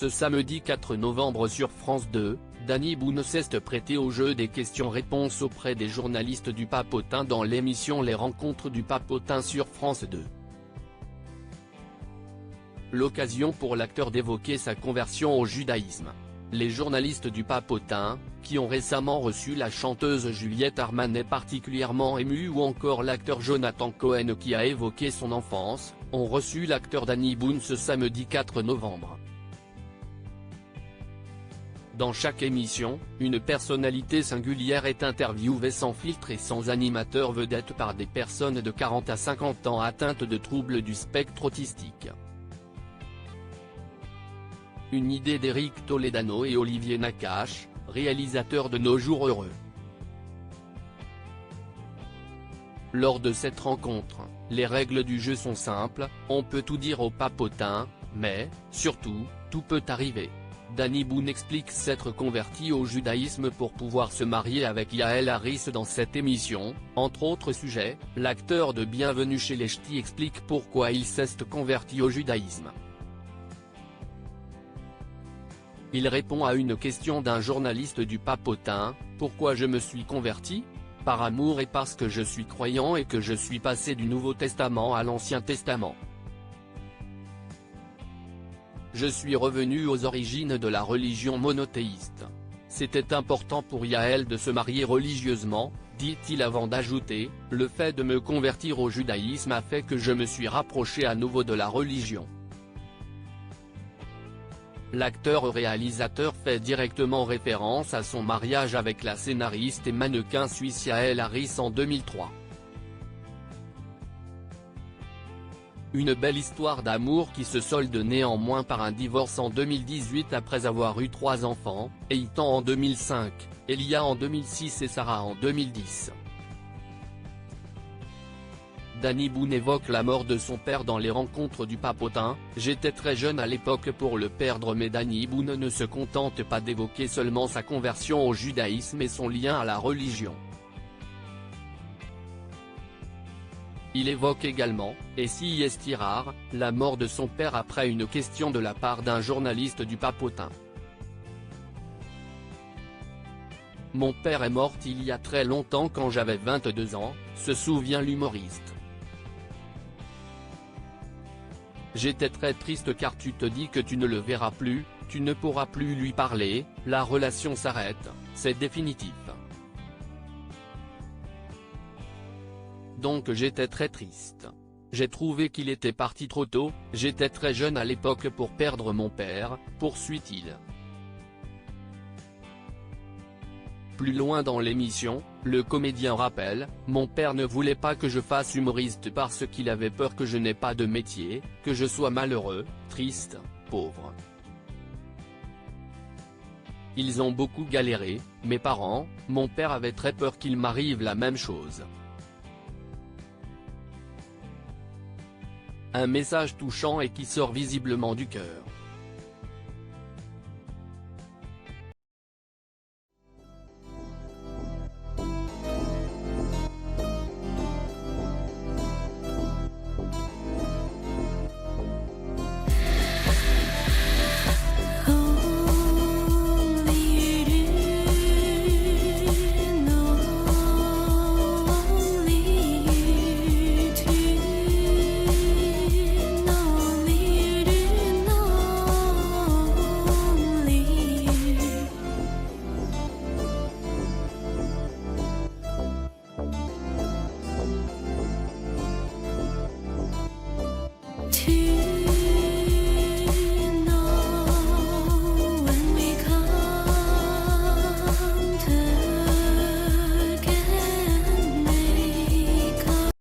Ce samedi 4 novembre sur France 2, Danny Boone s'est prêté au jeu des questions-réponses auprès des journalistes du Papotin dans l'émission Les Rencontres du Papotin sur France 2. L'occasion pour l'acteur d'évoquer sa conversion au judaïsme. Les journalistes du Papotin, qui ont récemment reçu la chanteuse Juliette Armanet particulièrement émue ou encore l'acteur Jonathan Cohen qui a évoqué son enfance, ont reçu l'acteur Danny Boone ce samedi 4 novembre. Dans chaque émission, une personnalité singulière est interviewée sans filtre et sans animateur vedette par des personnes de 40 à 50 ans atteintes de troubles du spectre autistique. Une idée d'Éric Toledano et Olivier Nakache, réalisateurs de Nos Jours Heureux. Lors de cette rencontre, les règles du jeu sont simples, on peut tout dire au Papotin, mais, surtout, tout peut arriver. Danny Boone explique s'être converti au judaïsme pour pouvoir se marier avec Yael Harris dans cette émission. Entre autres sujets, l'acteur de Bienvenue chez les Ch'tis explique pourquoi il s'est converti au judaïsme. Il répond à une question d'un journaliste du Papotin, « Pourquoi je me suis converti ? Par amour et parce que je suis croyant et que je suis passé du Nouveau Testament à l'Ancien Testament. Je suis revenu aux origines de la religion monothéiste. C'était important pour Yael de se marier religieusement, dit-il avant d'ajouter, le fait de me convertir au judaïsme a fait que je me suis rapproché à nouveau de la religion. L'acteur-réalisateur fait directement référence à son mariage avec la scénariste et mannequin suisse Yael Harris en 2003. Une belle histoire d'amour qui se solde néanmoins par un divorce en 2018 après avoir eu 3 enfants, Eitan en 2005, Elia en 2006 et Sarah en 2010. Danny Boone évoque la mort de son père dans Les Rencontres du Papotin. « J'étais très jeune à l'époque pour le perdre » mais Danny Boone ne se contente pas d'évoquer seulement sa conversion au judaïsme et son lien à la religion. Il évoque également, et si est rare, la mort de son père après une question de la part d'un journaliste du Papotin. « Mon père est mort il y a très longtemps quand j'avais 22 ans, se souvient l'humoriste. J'étais très triste car tu te dis que tu ne le verras plus, tu ne pourras plus lui parler, la relation s'arrête, c'est définitif. Donc j'étais très triste. J'ai trouvé qu'il était parti trop tôt, j'étais très jeune à l'époque pour perdre mon père, poursuit-il. » Plus loin dans l'émission, le comédien rappelle, « Mon père ne voulait pas que je fasse humoriste parce qu'il avait peur que je n'ai pas de métier, que je sois malheureux, triste, pauvre. Ils ont beaucoup galéré, mes parents, mon père avait très peur qu'il m'arrive la même chose. » Un message touchant et qui sort visiblement du cœur.